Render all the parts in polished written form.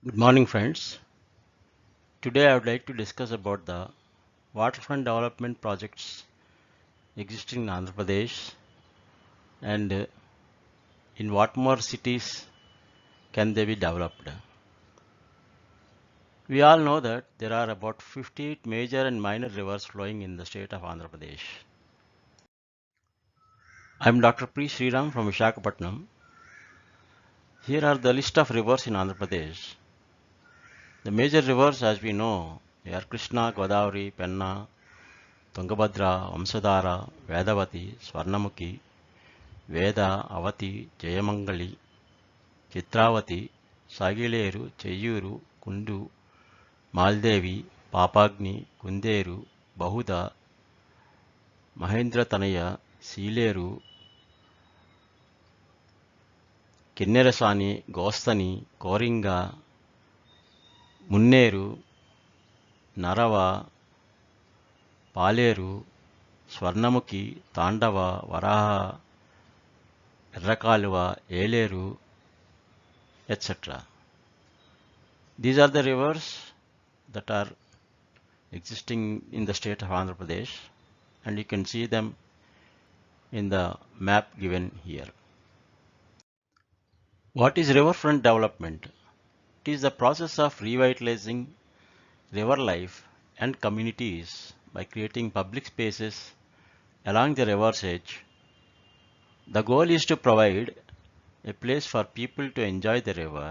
Good morning, friends. Today I would like to discuss about the waterfront development projects existing in Andhra Pradesh and in what more cities can they be developed. We all know that there are about 58 major and minor rivers flowing in the state of Andhra Pradesh. I am Dr. P. Sriram from Visakhapatnam. Here are the list of rivers in Andhra Pradesh. The major rivers, as we know, they are Krishna, Godavari, Penna, Tungabhadra, Vamsadhara, Vedavati, Swarnamukhi, Veda అవతి Jayamangali Chitravati సాగిలేరు చెయ్యూరు కుండు మాల్దేవి Papagni Kunderu బహుద Mahendratanaya Sileru Kinnerasani Gosthani Coringa Munneru Narava Paleru Swarnamukhi Tandava Varaha Errakaluva Yeleru etc. These are the rivers that are existing in the state of Andhra Pradesh, and you can see them in the map given here. What is riverfront development? It is the process of revitalizing river life and communities by creating public spaces along the river's edge. The goal is to provide a place for people to enjoy the river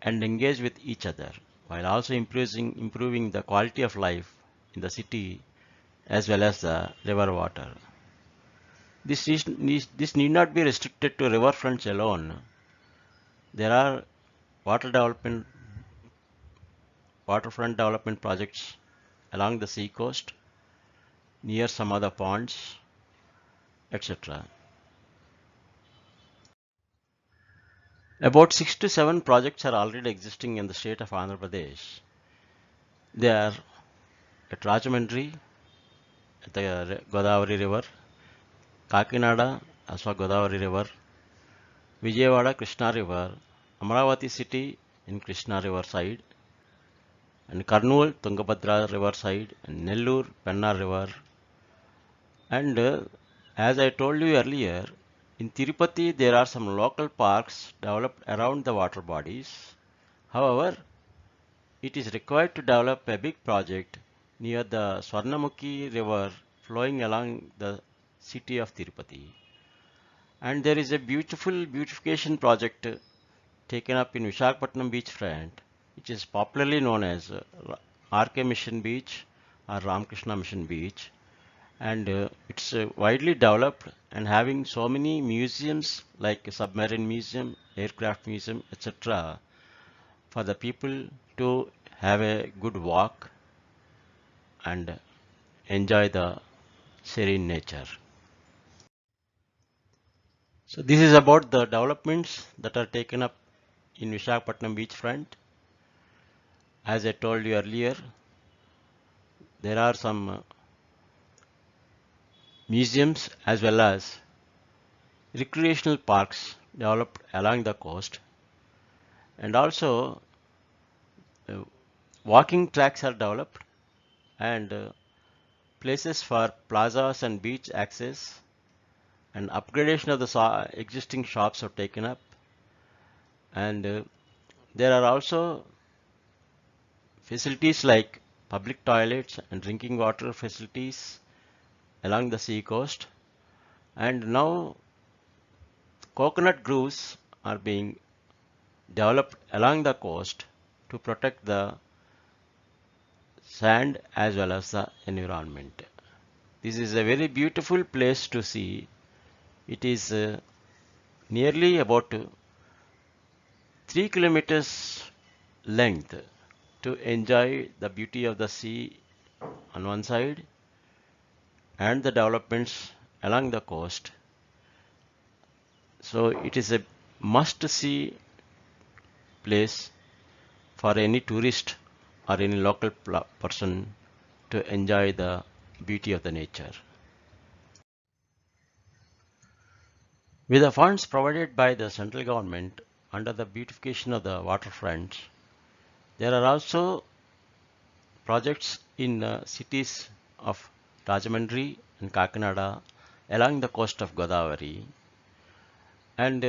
and engage with each other, while also improving the quality of life in the city as well as the river water. This need not be restricted to riverfronts alone. There are waterfront development projects along the sea coast, near some other ponds, etc. About 6 to 7 projects are already existing in the state of Andhra Pradesh. They are at Rajahmundry, at the Godavari River, Kakinada, Aswa Godavari River, Vijayawada, Krishna River, Amravati city in Krishna River side, and Kurnool, Tungabhadra River side, and Nellore, Penna River. And as I told you earlier, in Tirupati there are some local parks developed around the water bodies. However, it is required to develop a big project near the Swarnamukhi River flowing along the city of Tirupati. And there is a beautiful beautification project taken up in Visakhapatnam beachfront, which is popularly known as RK Mission Beach or Ramakrishna Mission Beach. And it's widely developed and having so many museums like a submarine museum, aircraft museum, etc. for the people to have a good walk and enjoy the serene nature. So this is about the developments that are taken up in Visakhapatnam beachfront. As I told you earlier, there are some museums as well as recreational parks developed along the coast, and also walking tracks are developed and places for plazas and beach access, and upgradation of the existing shops are taken up, and there are also facilities like public toilets and drinking water facilities along the sea coast. And now coconut groves are being developed along the coast to protect the sand as well as the environment. This is a very beautiful place to see. It is nearly about 3 kilometers length to enjoy the beauty of the sea on one side and the developments along the coast. So it is a must-see place for any tourist or any local person to enjoy the beauty of the nature. With the funds provided by the central government, under the beautification of the waterfront, there are also projects in cities of Rajahmundry and Kakinada along the coast of Godavari. And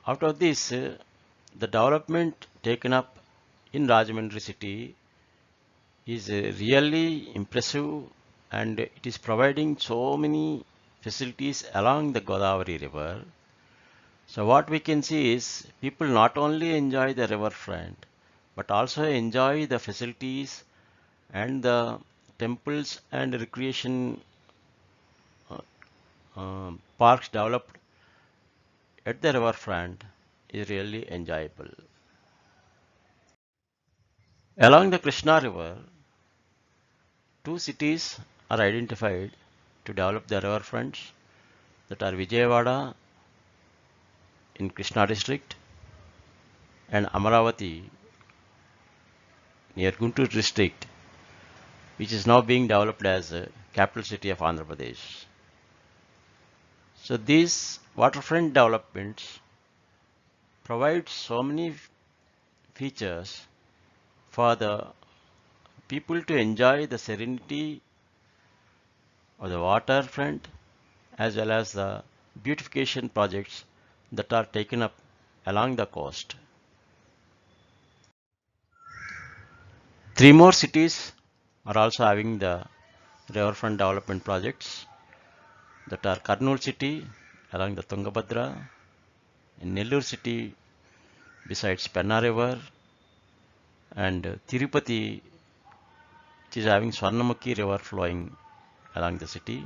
out of this, the development taken up in Rajahmundry city is really impressive, and it is providing so many facilities along the Godavari River. So what we can see is people not only enjoy the riverfront but also enjoy the facilities and the temples and recreation parks developed at the riverfront is really enjoyable. Along the Krishna River, two cities are identified to develop the riverfronts, that are Vijayawada in Krishna district and Amaravati near Guntur district, which is now being developed as a capital city of Andhra Pradesh. So these waterfront developments provide so many features for the people to enjoy the serenity of the waterfront as well as the beautification projects that are taken up along the coast. Three more cities are also having the riverfront development projects, that are Kurnool city along the Tungabhadra, in Nellore city besides Penna River, and Tirupati, which is having Swarnamukhi river flowing along the city.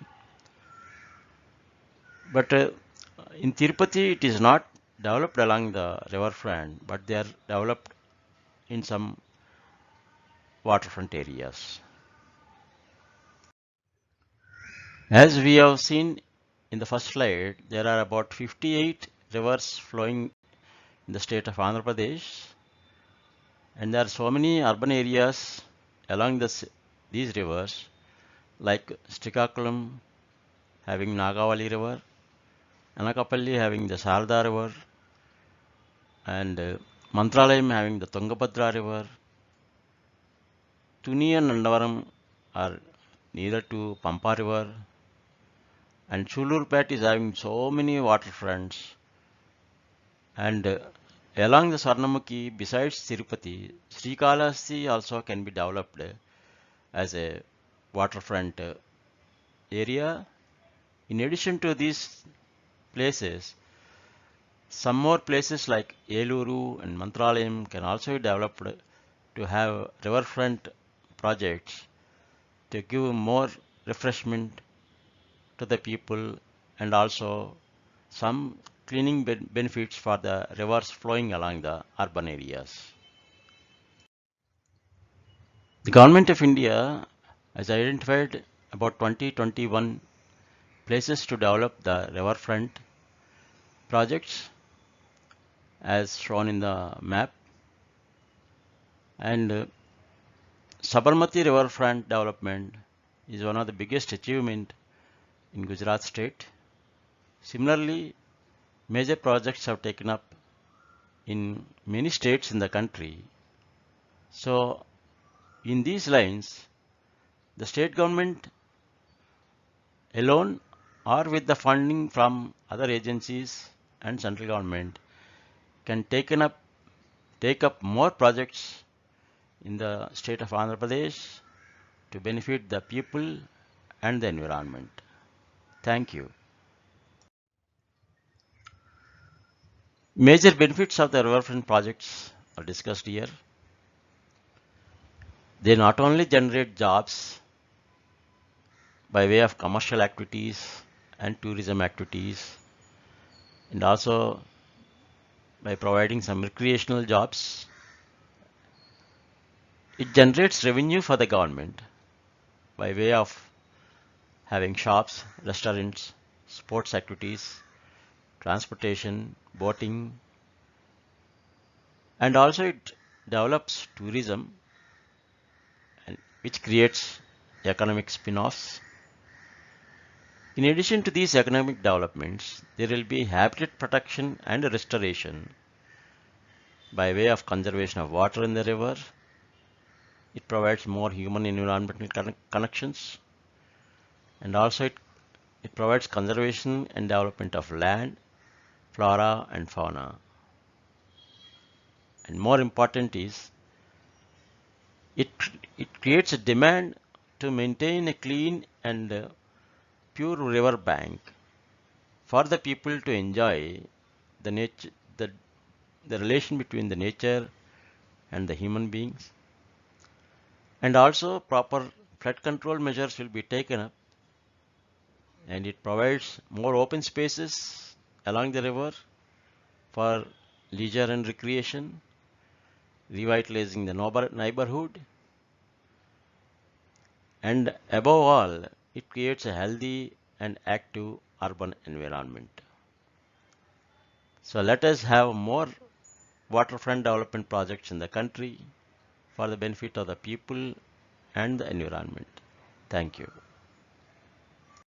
But in Tirupati, it is not developed along the riverfront, but they are developed in some waterfront areas. As we have seen in the first slide, there are about 58 rivers flowing in the state of Andhra Pradesh, and there are so many urban areas along these rivers, like Srikakulam having Nagavali River, Anakapalli having the Sarda River, and Mantralayam having the Tungabhadra River. Tuni and Nandavaram are nearer to Pampa River, and Chulurpet is having so many waterfronts. And along the Swarnamukhi, besides Tirupati, Srikalahasti also can be developed as a waterfront area. In addition to these places, some more places like Eluru and Mantralayam can also be developed to have riverfront projects to give more refreshment to the people and also some cleaning benefits for the rivers flowing along the urban areas. The Government of India has identified about 20-21 places to develop the riverfront projects as shown in the map, and Sabarmati riverfront development is one of the biggest achievement in Gujarat state. Similarly, major projects have taken up in many states in the country. So in these lines, the state government alone or with the funding from other agencies and central government can take up more projects in the state of Andhra Pradesh to benefit the people and the environment. Thank you. Major benefits of the riverfront projects are discussed here. They not only generate jobs by way of commercial activities and tourism activities, and also by providing some recreational jobs, it generates revenue for the government by way of having shops, restaurants, sports activities, transportation, boating, and also it develops tourism, which creates economic spin-offs. In addition to these economic developments, there will be habitat protection and restoration by way of conservation of water in the river. It provides more human environmental connections, and also it provides conservation and development of land, flora and fauna. And more important is it, it creates a demand to maintain a clean and pure river bank for the people to enjoy the nature, the relation between the nature and the human beings. And also proper flood control measures will be taken up, and it provides more open spaces along the river for leisure and recreation, revitalizing the neighborhood, and above all, it creates a healthy and active urban environment. So let us have more waterfront development projects in the country for the benefit of the people and the environment. Thank you.